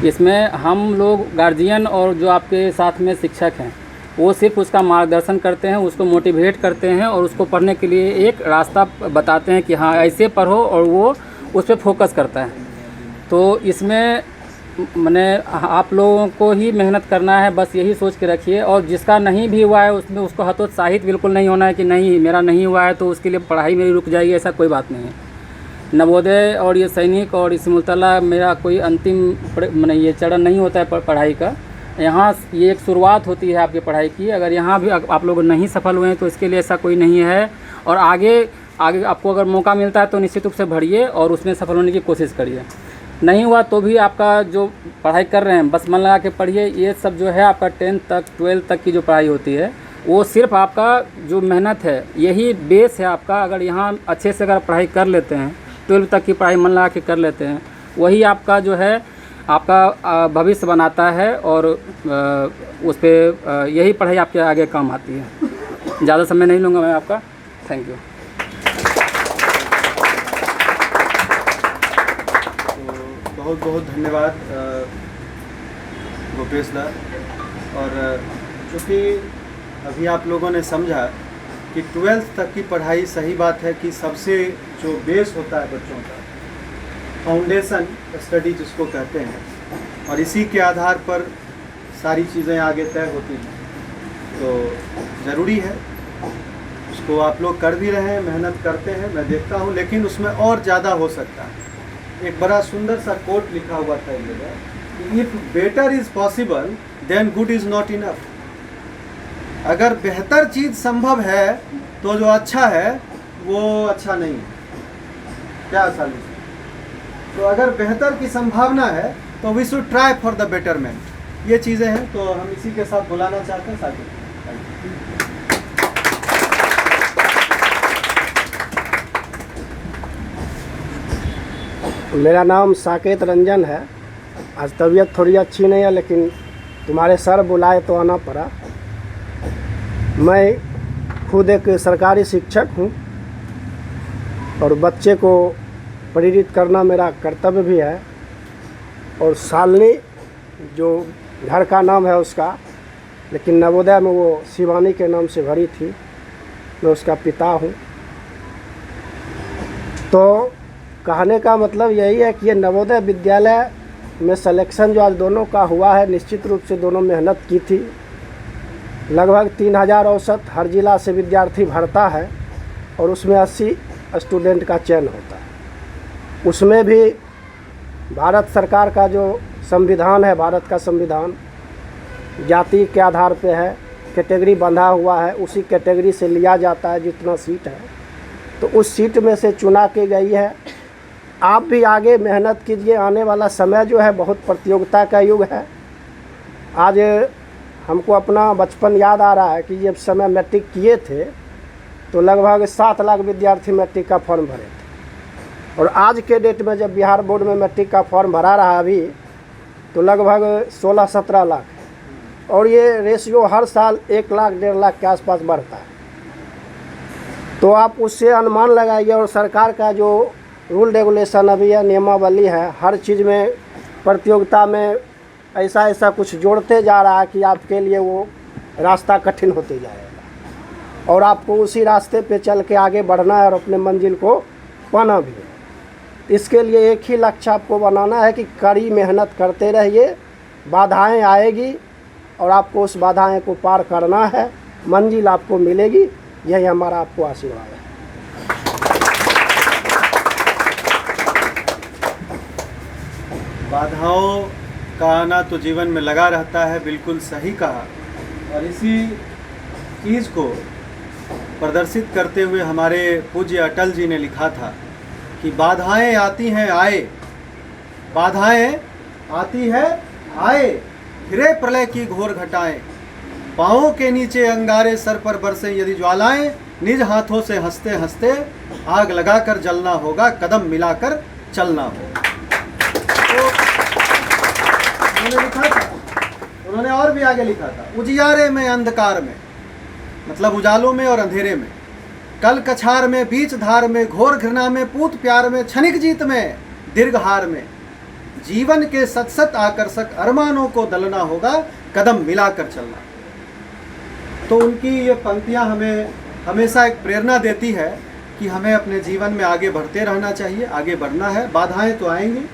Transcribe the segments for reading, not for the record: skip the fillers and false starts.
इसमें हम लोग गार्जियन और जो आपके साथ में शिक्षक हैं वो सिर्फ उसका मार्गदर्शन करते हैं, उसको मोटिवेट करते हैं और उसको पढ़ने के लिए एक रास्ता बताते हैं कि हाँ ऐसे पढ़ो, और वो उस पर फोकस करता है। तो इसमें मैंने आप लोगों को ही मेहनत करना है, बस यही सोच के रखिए। और जिसका नहीं भी हुआ है उसमें उसको हतोत्साहित बिल्कुल नहीं होना है कि नहीं मेरा नहीं हुआ है तो उसके लिए पढ़ाई मेरी रुक जाएगी, ऐसा कोई बात नहीं है। नवोदय और ये सैनिक और इस मुतला मेरा कोई अंतिम मैंने ये चरण नहीं होता है पढ़ाई का। यहाँ ये एक शुरुआत होती है आपकी पढ़ाई की। अगर यहाँ भी आप लोग नहीं सफल हुए हैं तो इसके लिए ऐसा कोई नहीं है। और आगे आपको अगर मौका मिलता है तो निश्चित रूप से भरिए और उसमें सफल होने की कोशिश करिए। नहीं हुआ तो भी आपका जो पढ़ाई कर रहे हैं बस मन लगा के पढ़िए। ये सब जो है आपका 10th तक 12th तक की जो पढ़ाई होती है वो सिर्फ आपका जो मेहनत है यही बेस है आपका। अगर यहाँ अच्छे से अगर पढ़ाई कर लेते हैं, 12th तक की पढ़ाई मन लगा के कर लेते हैं, वही आपका जो है आपका भविष्य बनाता है और उस पर यही पढ़ाई आपके आगे काम आती है। ज़्यादा समय नहीं लूँगा मैं आपका। Thank you. बहुत बहुत धन्यवाद भूपेश दा। और चूँकि अभी आप लोगों ने समझा कि 12th तक की पढ़ाई सही बात है कि सबसे जो बेस होता है बच्चों का, फाउंडेशन स्टडी जिसको कहते हैं, और इसी के आधार पर सारी चीज़ें आगे तय होती हैं। तो ज़रूरी है, उसको आप लोग कर भी रहे हैं, मेहनत करते हैं, मैं देखता हूँ, लेकिन उसमें और ज़्यादा हो सकता है। एक बड़ा सुंदर सा कोट लिखा हुआ था ये, if better is possible then good is not enough. अगर बेहतर चीज़ संभव है तो जो अच्छा है वो अच्छा नहीं है। क्या साली? तो अगर बेहतर की संभावना है तो we should try for the betterment. ये चीज़ें हैं, तो हम इसी के साथ बुलाना चाहते हैं साथी। मेरा नाम साकेत रंजन है। आज तबीयत थोड़ी अच्छी नहीं है, लेकिन तुम्हारे सर बुलाए तो आना पड़ा। मैं खुद एक सरकारी शिक्षक हूँ और बच्चे को प्रेरित करना मेरा कर्तव्य भी है। और शालिनी जो घर का नाम है उसका, लेकिन नवोदय में वो शिवानी के नाम से भरी थी। मैं उसका पिता हूँ। तो कहने का मतलब यही है कि ये नवोदय विद्यालय में सिलेक्शन जो आज दोनों का हुआ है, निश्चित रूप से दोनों मेहनत की थी। लगभग 3000 औसत हर जिला से विद्यार्थी भरता है और उसमें 80 स्टूडेंट का चयन होता है। उसमें भी भारत सरकार का जो संविधान है, भारत का संविधान जाति के आधार पे है, कैटेगरी बंधा हुआ है, उसी कैटेगरी से लिया जाता है जितना सीट है। तो उस सीट में से चुना के गई है। आप भी आगे मेहनत कीजिए। आने वाला समय जो है बहुत प्रतियोगिता का युग है। आज हमको अपना बचपन याद आ रहा है कि जब समय मैट्रिक किए थे तो लगभग 7 लाख विद्यार्थी मैट्रिक का फॉर्म भरे थे। और आज के डेट में जब बिहार बोर्ड में मैट्रिक का फॉर्म भरा रहा अभी, तो लगभग 16-17 लाख है। और ये रेशियो हर साल 1 लाख 1.5 लाख के आसपास बढ़ता है। तो आप उससे अनुमान लगाइए। और सरकार का जो रूल रेगुलेशन अभी है, नियमावली है, हर चीज़ में प्रतियोगिता में ऐसा कुछ जोड़ते जा रहा है कि आपके लिए वो रास्ता कठिन होते जाएगा। और आपको उसी रास्ते पे चल के आगे बढ़ना है और अपने मंजिल को पाना भी है। इसके लिए एक ही लक्ष्य आपको बनाना है कि कड़ी मेहनत करते रहिए। बाधाएं आएगी और आपको उस बाधाएं को पार करना है, मंजिल आपको मिलेगी। यही हमारा आपको आशीर्वाद है। बाधाओं का आना तो जीवन में लगा रहता है, बिल्कुल सही कहा। और इसी चीज़ को प्रदर्शित करते हुए हमारे पूज्य अटल जी ने लिखा था कि बाधाएं आती हैं आए, बाधाएं आती है आए, फिरे प्रलय की घोर घटाएं, पाँवों के नीचे अंगारे सर पर बरसे यदि ज्वालाएं, निज हाथों से हंसते हंसते आग लगाकर जलना होगा, कदम मिलाकर चलना होगा। तो उन्होंने लिखा था, उन्होंने और भी आगे लिखा था, उजियारे में अंधकार में, मतलब उजालों में और अंधेरे में, कल कछार में, बीच धार में, घोर घृणा में, पूत प्यार में, क्षणिक जीत में, दीर्घ हार में, जीवन के सत सत आकर्षक अरमानों को दलना होगा, कदम मिलाकर चलना। तो उनकी ये पंक्तियां हमें हमेशा एक प्रेरणा देती है कि हमें अपने जीवन में आगे बढ़ते रहना चाहिए, आगे बढ़ना है। बाधाएं तो आएंगी,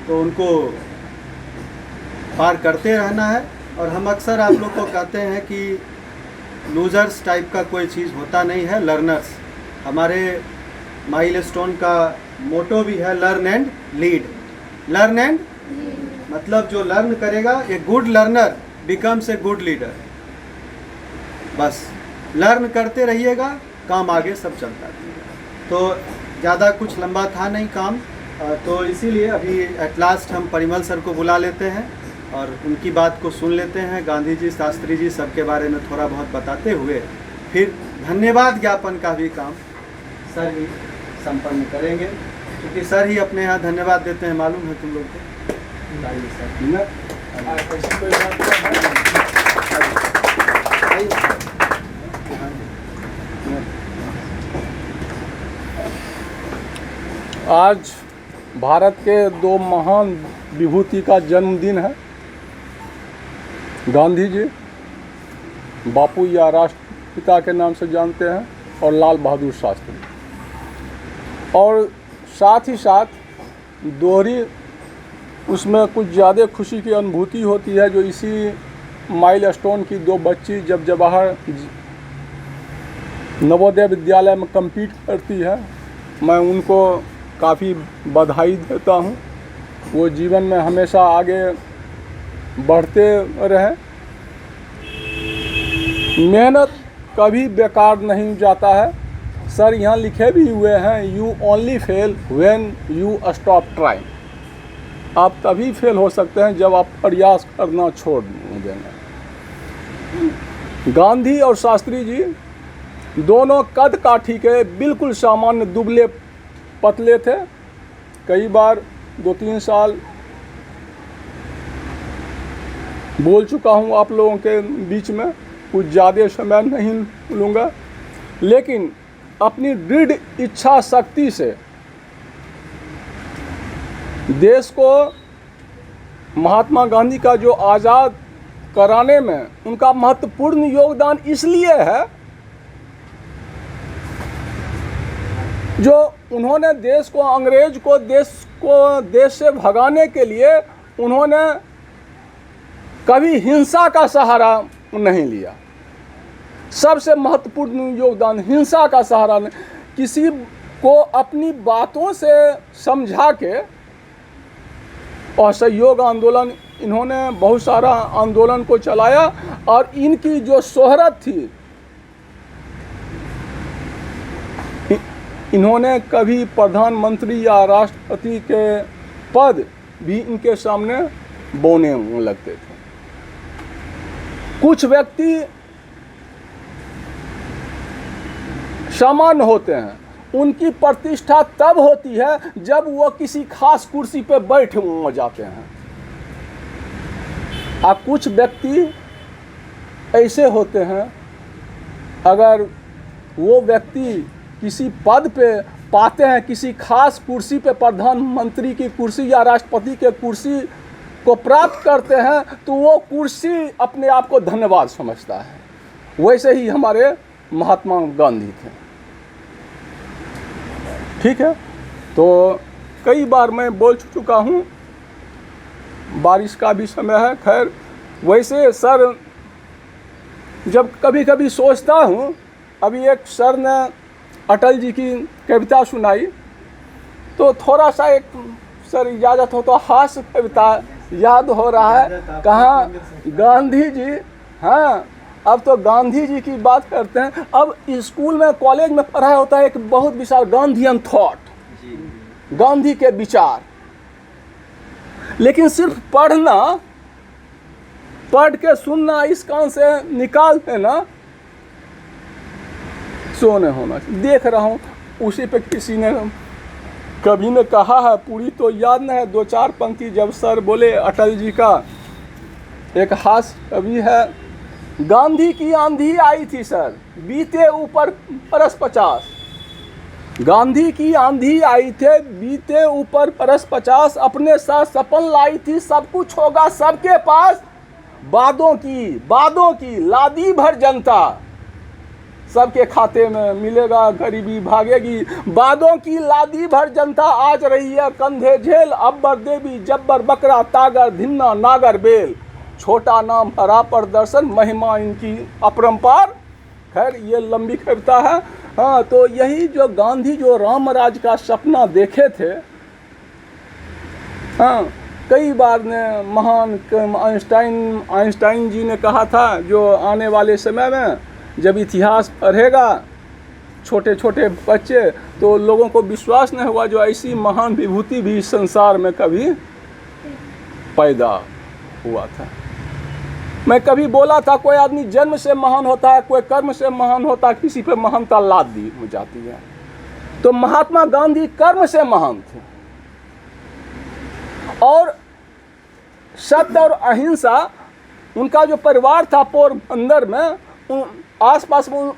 तो उनको पार करते रहना है। और हम अक्सर आप लोग को कहते हैं कि लूजर्स टाइप का कोई चीज़ होता नहीं है, लर्नर्स। हमारे माइलस्टोन का मोटो भी है learn and lead. Learn and मतलब जो लर्न करेगा, a good learner becomes a good leader. बस लर्न करते रहिएगा, काम आगे सब चलता रहेगा। तो ज़्यादा कुछ लंबा था नहीं काम, तो इसीलिए अभी एट लास्ट हम परिमल सर को बुला लेते हैं और उनकी बात को सुन लेते हैं। गांधी जी, शास्त्री जी सबके बारे में थोड़ा बहुत बताते हुए फिर धन्यवाद ज्ञापन का भी काम सर ही संपन्न करेंगे, क्योंकि सर ही अपने यहाँ धन्यवाद देते हैं, मालूम है तुम लोग को। आज भारत के दो महान विभूति का जन्मदिन है। गांधी जी, बापू या राष्ट्रपिता के नाम से जानते हैं, और लाल बहादुर शास्त्री। और साथ ही साथ दोहरी उसमें कुछ ज़्यादा खुशी की अनुभूति होती है, जो इसी माइलस्टोन की दो बच्ची जब जवाहर नवोदय विद्यालय में compete करती है, मैं उनको काफ़ी बधाई देता हूँ। वो जीवन में हमेशा आगे बढ़ते रहें। मेहनत कभी बेकार नहीं जाता है। सर यहाँ लिखे भी हुए हैं, you only fail when you stop trying. आप तभी फेल हो सकते हैं जब आप प्रयास करना छोड़ देंगे। गांधी और शास्त्री जी दोनों कद काठी के बिल्कुल सामान्य दुबले पतले थे। कई बार 2-3 साल बोल चुका हूँ आप लोगों के बीच में, कुछ ज़्यादा समय नहीं लूँगा, लेकिन अपनी दृढ़ इच्छा शक्ति से देश को महात्मा गांधी का जो आज़ाद कराने में उनका महत्वपूर्ण योगदान इसलिए है, जो उन्होंने देश को, अंग्रेज को देश से भगाने के लिए उन्होंने कभी हिंसा का सहारा नहीं लिया। सबसे महत्वपूर्ण योगदान हिंसा का सहारा नहीं, किसी को अपनी बातों से समझा के। और सहयोग आंदोलन, इन्होंने बहुत सारा आंदोलन को चलाया, और इनकी जो शोहरत थी, इन्होंने कभी प्रधानमंत्री या राष्ट्रपति के पद भी इनके सामने बोने लगते थे। कुछ व्यक्ति सामान्य होते हैं, उनकी प्रतिष्ठा तब होती है जब वो किसी खास कुर्सी पर बैठ जाते हैं। और कुछ व्यक्ति ऐसे होते हैं, अगर वो व्यक्ति किसी पद पे पाते हैं, किसी खास कुर्सी पे, प्रधानमंत्री की कुर्सी या राष्ट्रपति के कुर्सी को प्राप्त करते हैं, तो वो कुर्सी अपने आप को धन्यवाद समझता है। वैसे ही हमारे महात्मा गांधी थे। ठीक है, तो कई बार मैं बोल चुका हूँ, बारिश का भी समय है। खैर, वैसे सर जब कभी कभी सोचता हूँ, अभी एक सर ने अटल जी की कविता सुनाई, तो थोड़ा सा एक सर इजाज़त हो तो हास्य कविता याद हो रहा है। कहाँ गांधी जी, हाँ, अब तो गांधी जी की बात करते हैं। अब स्कूल में, कॉलेज में पढ़ाया होता है एक बहुत विशाल गांधीयन थॉट, गांधी के विचार, लेकिन सिर्फ पढ़ना, पढ़ के सुनना, इस कान से निकाल देना, सो नहीं होना। देख रहा हूँ उसी पे किसी ने कभी ने कहा है, पूरी तो याद नहीं है, 2-4 पंक्ति जब सर बोले अटल जी का, एक हास्य कवि है, गांधी की आंधी आई थी सर, बीते ऊपर बरस 50, गांधी की आंधी आई थे, बीते ऊपर बरस 50, अपने साथ सपन लाई थी, सब कुछ होगा सबके पास, वादों की लादी भर जनता, सबके खाते में मिलेगा, गरीबी भागेगी, वादों की लादी भर जनता, आज रही है कंधे झेल, अब्बर देवी जब्बर बकरा तागर धिन्ना नागर बेल, छोटा नाम हरा प्रदर्शन, महिमा इनकी अपरंपार। खैर ये लंबी कविता है। हाँ, तो यही जो गांधी जो राम राज का सपना देखे थे, हाँ, कई बार ने महान आइंस्टाइन जी ने कहा था, जो आने वाले समय में जब इतिहास पढ़ेगा छोटे छोटे बच्चे, तो लोगों को विश्वास नहीं होगा जो ऐसी महान विभूति भी इस संसार में कभी पैदा हुआ था। मैं कभी बोला था कोई आदमी जन्म से महान होता है, कोई कर्म से महान होता है, किसी पे महानता लाद दी हो जाती है। तो महात्मा गांधी कर्म से महान थे, और सत्य और अहिंसा उनका जो परिवार था पोरबंदर में, आसपास में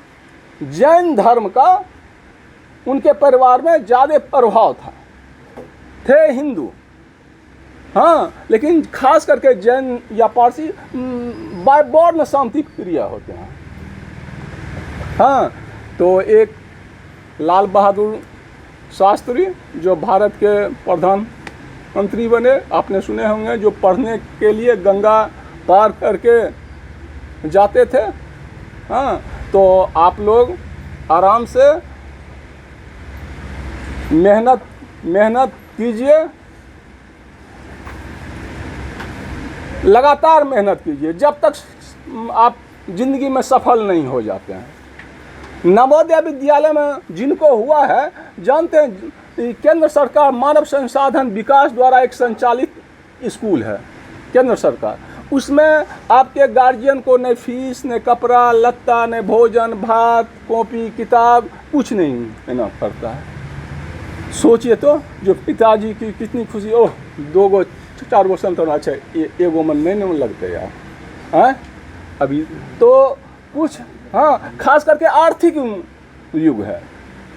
जैन धर्म का उनके परिवार में ज़्यादा प्रभाव था। थे हिंदू, हाँ, लेकिन खास करके जैन या पारसी बाय बॉर्न शांति प्रिय होते हैं। हाँ, तो एक लाल बहादुर शास्त्री जो भारत के प्रधानमंत्री बने, आपने सुने होंगे, जो पढ़ने के लिए गंगा पार करके जाते थे। हाँ, तो आप लोग आराम से मेहनत कीजिए, लगातार मेहनत कीजिए जब तक आप जिंदगी में सफल नहीं हो जाते हैं। नवोदय विद्यालय में जिनको हुआ है जानते हैं, केंद्र सरकार मानव संसाधन विकास द्वारा एक संचालित स्कूल है केंद्र सरकार, उसमें आपके गार्जियन को न फीस न कपड़ा लत्ता न भोजन भात कॉपी किताब कुछ नहीं देना पड़ता है। सोचिए तो जो पिताजी की कितनी खुशी, ओह 2 गो 4 गो संतान, अच्छा एगो मन नहीं लगते यार, हैं अभी तो कुछ। हाँ, खास करके आर्थिक युग है,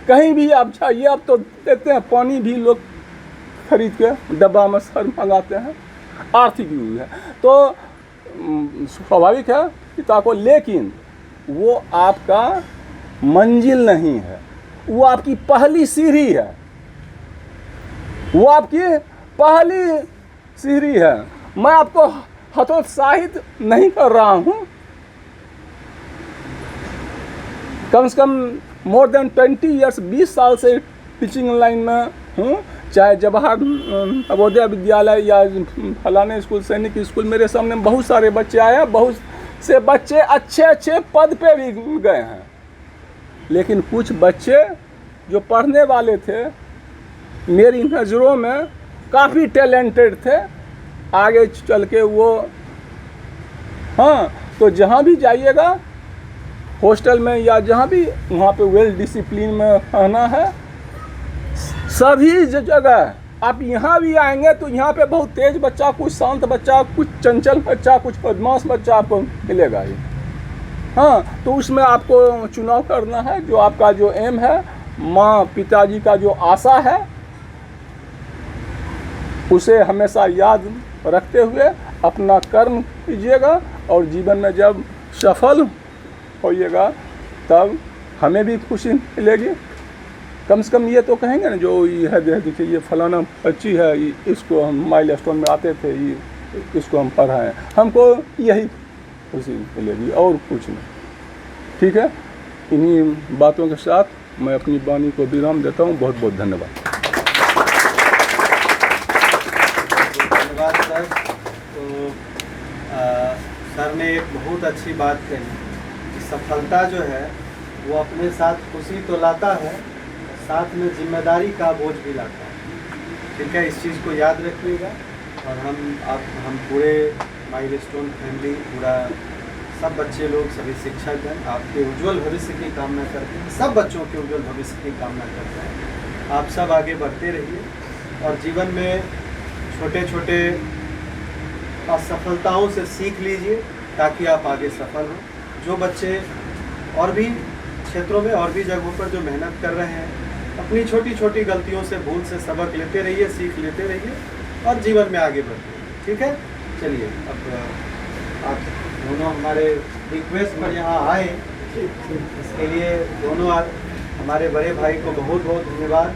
कहीं भी आप जाइए, अब तो देखते हैं पानी भी लोग खरीद के डब्बा में सर मंगाते हैं, आर्थिक युग है। तो स्वाभाविक है पिता को, लेकिन वो आपका मंजिल नहीं है, वो आपकी पहली सीढ़ी है, वो आपकी पहली सीढ़ी है। मैं आपको हतोत्साहित नहीं कर रहा हूँ, कम से कम मोर देन 20 ईयर्स 20 साल से टीचिंग लाइन में हूँ, चाहे जवाहर नवोदय विद्यालय या फलाने स्कूल सैनिक स्कूल, मेरे सामने बहुत सारे बच्चे आए हैं, बहुत से बच्चे अच्छे पद पे भी गए हैं, लेकिन कुछ बच्चे जो पढ़ने वाले थे मेरी नज़रों में काफ़ी टैलेंटेड थे, आगे चल के वो, हाँ, तो जहाँ भी जाइएगा हॉस्टल में या जहाँ भी, वहाँ पे वेल डिसिप्लिन में रहना है। सभी जगह आप यहाँ भी आएंगे तो यहाँ पे बहुत तेज बच्चा, कुछ शांत बच्चा, कुछ चंचल बच्चा, कुछ बदमाश बच्चा आपको मिलेगा ही। हाँ, तो उसमें आपको चुनाव करना है, जो आपका जो एम है, माँ पिताजी का जो आशा है, उसे हमेशा याद रखते हुए अपना कर्म कीजिएगा, और जीवन में जब सफल होइएगा तब हमें भी खुशी मिलेगी। कम से कम ये तो कहेंगे ना, जो ये है देखिए ये फलाना बच्ची है, इसको हम माइलस्टोन में आते थे, इसको हम पढ़ाएं, हमको यही खुशी मिलेगी और कुछ नहीं। ठीक है, इन्हीं बातों के साथ मैं अपनी वाणी को विराम देता हूँ। बहुत बहुत धन्यवाद। धन्यवाद सर। तो सर ने एक बहुत अच्छी बात कही कि सफलता जो है वो अपने साथ खुशी तो लाता है, साथ में जिम्मेदारी का बोझ भी लाता है। ठीक है, इस चीज़ को याद रखिएगा। और हम पूरे माइलस्टोन फैमिली, पूरा सब बच्चे लोग, सभी शिक्षकगण आपके उज्जवल भविष्य की कामना करते हैं, सब बच्चों के उज्जवल भविष्य की कामना करते हैं। आप सब आगे बढ़ते रहिए और जीवन में छोटे छोटे असफलताओं से सीख लीजिए ताकि आप आगे सफल हों। जो बच्चे और भी क्षेत्रों में और भी जगहों पर जो मेहनत कर रहे हैं, अपनी छोटी छोटी गलतियों से, भूल से सबक लेते रहिए, सीख लेते रहिए और जीवन में आगे बढ़ते रहिए। ठीक है, चलिए अब आप दोनों हमारे रिक्वेस्ट पर यहाँ आए, इसके लिए दोनों हमारे बड़े भाई को बहुत बहुत धन्यवाद।